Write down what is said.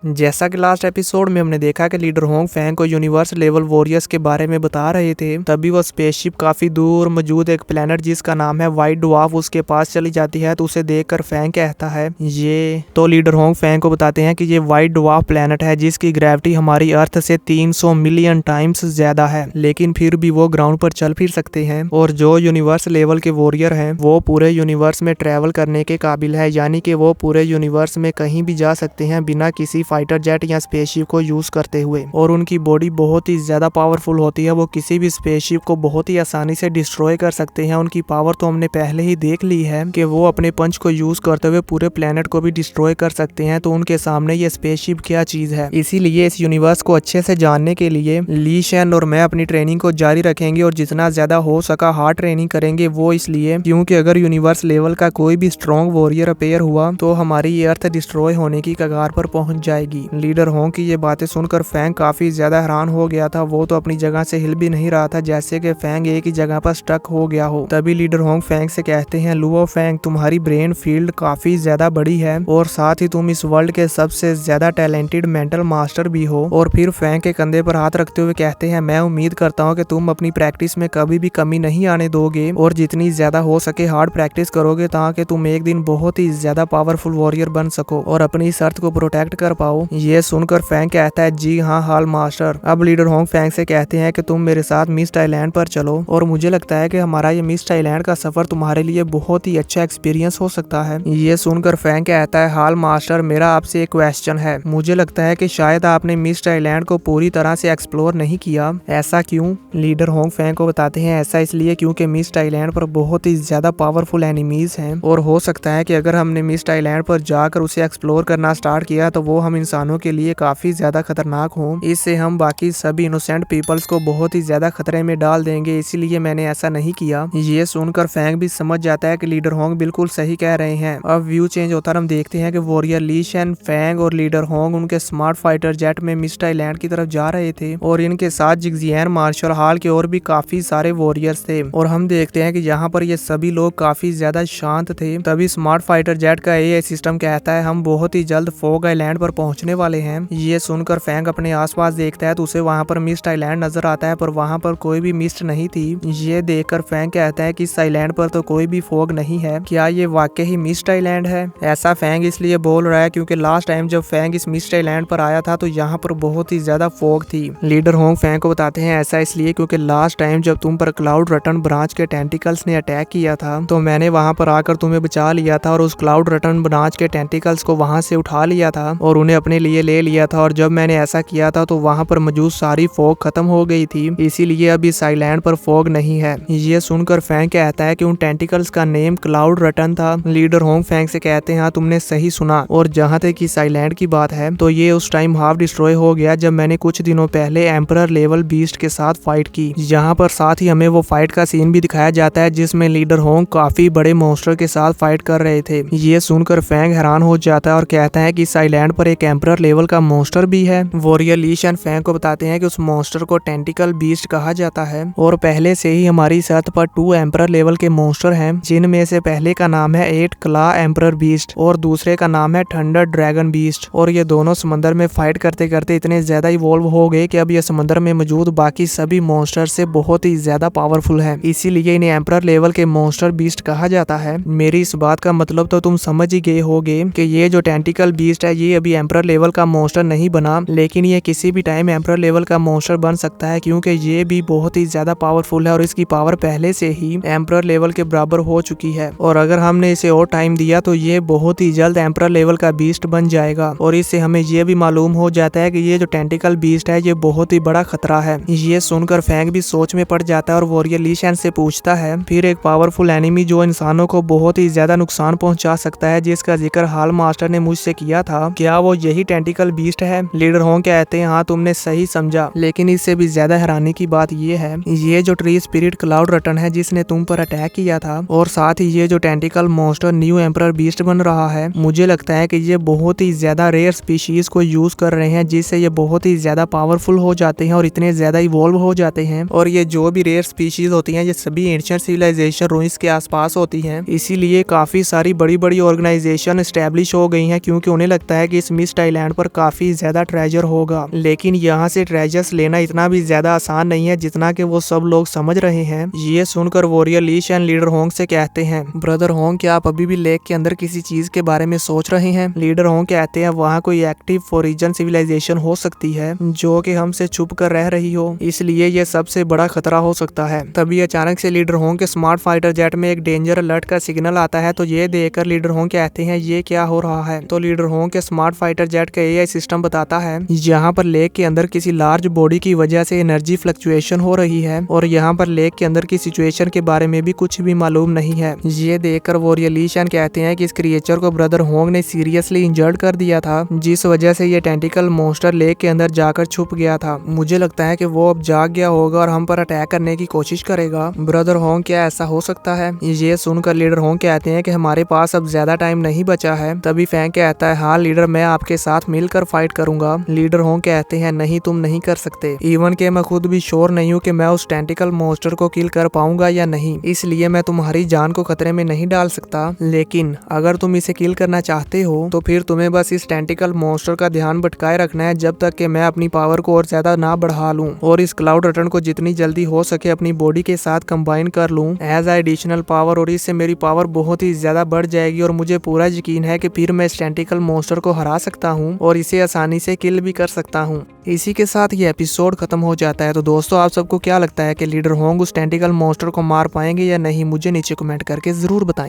जैसा कि last episode में हमने देखा कि लीडर होंग फैंग को यूनिवर्स लेवल वॉरियर्स के बारे में बता रहे थे, तभी वो स्पेसशिप काफी दूर मौजूद एक प्लेनेट जिसका नाम है व्हाइट ड्वार्फ उसके पास चली जाती है। तो उसे देखकर फैंग कहता है ये तो लीडर होंग फैंग को बताते हैं कि ये व्हाइट ड्वार्फ प्लेनेट है जिसकी ग्रेविटी हमारी अर्थ से 300 मिलियन टाइम्स ज्यादा है, लेकिन फिर भी वो ग्राउंड पर चल फिर सकते हैं और जो यूनिवर्स लेवल के वॉरियर हैं वो पूरे यूनिवर्स में ट्रेवल करने के काबिल है, यानी कि वो पूरे यूनिवर्स में कहीं भी जा सकते हैं बिना किसी फाइटर जेट या स्पेसशिप को यूज करते हुए। और उनकी बॉडी बहुत ही ज्यादा पावरफुल होती है, वो किसी भी स्पेसशिप को बहुत ही आसानी से डिस्ट्रॉय कर सकते हैं। उनकी पावर तो हमने पहले ही देख ली है कि वो अपने पंच को यूज करते हुए पूरे प्लेनेट को भी डिस्ट्रॉय कर सकते हैं, तो उनके सामने ये स्पेसशिप क्या चीज है। इसीलिए इस यूनिवर्स को अच्छे से जानने के लिए ली शेन और मैं अपनी ट्रेनिंग को जारी रखेंगे और जितना ज्यादा हो सका हार्ड ट्रेनिंग करेंगे। वो इसलिए क्योंकि अगर यूनिवर्स लेवल का कोई भी स्ट्रॉन्ग वॉरियर अपेयर हुआ तो हमारी ये अर्थ डिस्ट्रॉय होने की कगार पर पहुंच जाएगी। लीडर होंग की ये बातें सुनकर फैंग काफी ज्यादा हैरान हो गया था। वो तो अपनी जगह से हिल भी नहीं रहा था, जैसे कि फैंग एक ही जगह पर स्टक हो गया हो। तभी लीडर होंग फैंग से कहते हैं लुओ फैंग, तुम्हारी ब्रेन फील्ड काफी ज्यादा बड़ी है और साथ ही तुम इस वर्ल्ड के सबसे ज्यादा टैलेंटेड मेंटल मास्टर भी हो। और फिर फैंग के कंधे पर हाथ रखते हुए कहते हैं मैं उम्मीद करता हूँ कि तुम अपनी प्रैक्टिस में कभी भी कमी नहीं आने दोगे और जितनी ज्यादा हो सके हार्ड प्रैक्टिस करोगे ताकि तुम एक दिन बहुत ही ज्यादा पावरफुल वॉरियर बन सको और अपनी इस अर्थ को प्रोटेक्ट कर पाओ। ये सुनकर फैंग कहता है जी हाँ हाल मास्टर। अब लीडर होंग फैंग से कहते हैं कि तुम मेरे साथ मिस्ट आइलैंड पर चलो और मुझे लगता है कि हमारा ये मिस्ट आइलैंड का सफर तुम्हारे लिए बहुत ही अच्छा एक्सपीरियंस हो सकता है। ये सुनकर फैंग कहता है हाल मास्टर, मेरा आपसे एक क्वेश्चन है। मुझे लगता है कि शायद आपने मिस्ट आइलैंड को पूरी तरह से एक्सप्लोर नहीं किया, ऐसा क्यों? लीडर होंग फैंग को बताते हैं ऐसा इसलिए क्योंकि मिस्ट आइलैंड पर बहुत ही ज्यादा पावरफुल एनिमीज हैं और हो सकता है कि अगर हमने मिस्ट आइलैंड पर जाकर उसे एक्सप्लोर करना स्टार्ट किया तो वो हम इंसानों के लिए काफी ज्यादा खतरनाक हो। इससे हम बाकी सभी इनोसेंट पीपल्स को बहुत ही ज्यादा खतरे में डाल देंगे, इसीलिए मैंने ऐसा नहीं किया। ये सुनकर फैंग भी समझ जाता है कि लीडर होंग बिल्कुल सही कह रहे हैं। अब व्यू चेंज होता हम देखते हैं कि वॉरियर ली शेन, फैंग और लीडर होंग उनके स्मार्ट फाइटर जेट में मिस्ट आइलैंड की तरफ जा रहे थे और इनके साथ जिगजियान, मार्शल हाल के और भी काफी सारे वॉरियर्स थे। और हम देखते हैं कि यहाँ पर ये सभी लोग काफी ज्यादा शांत थे। तभी स्मार्ट फाइटर जेट का एआई सिस्टम कहता है हम बहुत ही जल्द फोग आइलैंड पर पहुंचने वाले हैं। ये सुनकर फैंग अपने आसपास देखता है तो उसे वहां पर मिस्ट आइलैंड नजर आता है, पर वहां पर कोई भी मिस्ट नहीं थी। ये देखकर फैंग कहता है कि इस आइलैंड पर तो कोई भी फोग नहीं है, क्या ये वाकई ही मिस्ट आइलैंड है? ऐसा फैंग इसलिए बोल रहा है क्योंकि लास्ट टाइम जब फैंग इस मिस्ट आइलैंड पर आया था तो यहाँ पर बहुत ही ज्यादा फोग थी। लीडर होंग फैंग को बताते हैं ऐसा इसलिए क्योंकि लास्ट टाइम जब तुम पर क्लाउड रटन ब्रांच के टेंटिकल्स ने अटैक किया था तो मैंने वहां पर आकर तुम्हें बचा लिया था और उस क्लाउड रटन ब्रांच के टेंटिकल्स को वहां से उठा लिया था और उन्हें अपने लिए ले लिया था। और जब मैंने ऐसा किया था तो वहां पर मौजूद सारी फॉग खत्म हो गई थी, इसीलिए अब इस आइलैंड पर फॉग नहीं है। ये सुनकर फैंग कहता है कि उन टेंटिकल्स का नेम क्लाउड रटन था। लीडर होंग फैंग से कहते हैं हाँ तुमने सही सुना। और जहाँ तक इस आइलैंड की बात है तो ये उस टाइम हाफ डिस्ट्रॉय हो गया जब मैंने कुछ दिनों पहले एम्परर लेवल बीस्ट के साथ फाइट की। यहाँ पर साथ ही हमें वो फाइट का सीन भी दिखाया जाता है जिसमें लीडर होंग काफी बड़े मॉन्स्टर के साथ फाइट कर रहे थे। ये सुनकर फैंग हैरान हो जाता है और कहता है कि इस आइलैंड पर एक एम्परर लेवल का मॉन्स्टर भी है। वॉरियर ली शेन फैंग को बताते हैं कि उस मॉन्स्टर को टेंटिकल बीस्ट कहा जाता है और पहले से ही हमारी अर्थ पर 2 एम्परर लेवल के मॉन्स्टर हैं, जिनमें से पहले का नाम है 8 क्ला एम्परर बीस्ट और दूसरे का नाम है थंडर ड्रैगन बीस्ट। और ये दोनों समंदर में फाइट करते करते इतने ज्यादा इवॉल्व हो गए कि अब ये समंदर में मौजूद बाकी सभी मॉन्स्टर से बहुत ही ज्यादा पावरफुल है, इसीलिए इन्हें एम्परर लेवल के मॉन्स्टर बीस्ट कहा जाता है। मेरी इस बात का मतलब तो तुम समझ ही गए होगे कि ये जो टेंटिकल बीस्ट है ये अभी एम्परर लेवल का मॉन्स्टर नहीं बना, लेकिन ये किसी भी टाइम एम्परर लेवल का मॉन्स्टर बन सकता है क्योंकि ये भी बहुत ही ज्यादा पावरफुल है और इसकी पावर पहले से ही एम्परर लेवल के बराबर हो चुकी है। और अगर हमने इसे और टाइम दिया तो ये बहुत ही जल्द एम्परर लेवल का बीस्ट बन जाएगा। और इससे हमें ये भी मालूम हो जाता है कि ये जो टेंटिकल बीस्ट है ये बहुत ही बड़ा खतरा है। ये सुनकर फैंग भी सोच में पड़ जाता है और वॉरियर ली शेन से पूछता है फिर एक पावरफुल एनिमी जो इंसानों को बहुत ही ज्यादा नुकसान पहुंचा सकता है जिसका जिक्र हाल मास्टर ने मुझसे किया था, क्या वो यही टेंटिकल बीस्ट है? लीडर होंग कहते हैं हाँ तुमने सही समझा, लेकिन इससे भी ज्यादा हैरानी की बात ये है ये जो ट्री स्पिरिट क्लाउड रटन है जिसने तुम पर अटैक किया था और साथ ही ये जो tentacle monster new emperor beast बन रहा है, मुझे लगता है कि ये बहुत ही ज्यादा रेयर स्पीशीज को यूज कर रहे हैं जिससे ये बहुत ही ज्यादा पावरफुल हो जाते हैं और इतने ज्यादा इवॉल्व हो जाते हैं। और ये जो भी रेयर स्पीशीज होती हैं ये सभी एंशिएंट सिविलाइजेशन रूइंस के आसपास होती हैं, इसीलिए काफी सारी बड़ी बड़ी ऑर्गेनाइजेशन एस्टेब्लिश हो गई हैं क्योंकि उन्हें लगता है कि इस मिस्ट लोस्ट आइलैंड पर काफी ज्यादा ट्रेजर होगा, लेकिन यहाँ से ट्रेजर्स लेना इतना भी ज्यादा आसान नहीं है जितना कि वो सब लोग समझ रहे हैं। ये सुनकर वॉरियर ली शैन लीडर होंग से कहते हैं, ब्रदर होंग क्या आप अभी भी लेक के अंदर किसी चीज के बारे में सोच रहे हैं? लीडर होंग कहते हैं, वहाँ कोई एक्टिव फोरिजन सिविलाइजेशन हो सकती है जो कि हमसे छुप कर रह रही हो, इसलिए ये सबसे बड़ा खतरा हो सकता है। तभी अचानक से लीडर होंग के स्मार्ट फाइटर जेट में एक डेंजर अलर्ट का सिग्नल आता है। तो ये देखकर लीडर होंग कहते हैं, ये क्या हो रहा है? तो लीडर होंग के स्मार्ट फाइटर जेट का एआई सिस्टम बताता है, यहाँ पर लेक के अंदर किसी लार्ज बॉडी की वजह से एनर्जी फ्लक्चुएशन हो रही है और यहाँ पर लेक के अंदर की सिचुएशन के बारे में भी कुछ भी मालूम नहीं है। ये देखकर वॉरियर ली शैन कहते हैं कि इस क्रिएचर को ब्रदर होंग ने सीरियसली इंजर्ड कर दिया था, जिस वजह से ये टेंटिकल मॉन्स्टर लेक के अंदर जाकर छुप गया था। मुझे लगता है कि वो अब जाग गया होगा और हम पर अटैक करने की कोशिश करेगा। ब्रदर होंग क्या ऐसा हो सकता है? ये सुनकर लीडर होंग कहते हैं कि हमारे पास अब ज्यादा टाइम नहीं बचा है। तभी फैंग कहता है, हाँ लीडर, मैं आपके साथ मिलकर फाइट करूंगा। लीडर होंग कहते हैं, नहीं तुम नहीं कर सकते, इवन के मैं खुद भी श्योर नहीं हूँ कि मैं उस टेंटिकल मॉन्स्टर को किल कर पाऊंगा या नहीं, इसलिए मैं तुम्हारी जान को खतरे में नहीं डाल सकता। लेकिन अगर तुम इसे किल करना चाहते हो तो फिर तुम्हें बस इस टेंटिकल मॉन्स्टर का ध्यान भटकाए रखना है जब तक कि मैं अपनी पावर को और ज्यादा ना बढ़ा लूं और इस क्लाउड रटन को जितनी जल्दी हो सके अपनी बॉडी के साथ कंबाइन कर लूं एज एडिशनल पावर, और इससे मेरी पावर बहुत ही ज्यादा बढ़ जाएगी और मुझे पूरा यकीन है कि फिर मैं इस टेंटिकल मॉन्स्टर को हरा सकता हूं और इसे आसानी से किल भी कर सकता हूं। इसी के साथ ये एपिसोड खत्म हो जाता है। तो दोस्तों, आप सबको क्या लगता है कि लीडर होंग उस टेंटिकल मॉन्स्टर को मार पाएंगे या नहीं? मुझे नीचे कमेंट करके जरूर बताएं।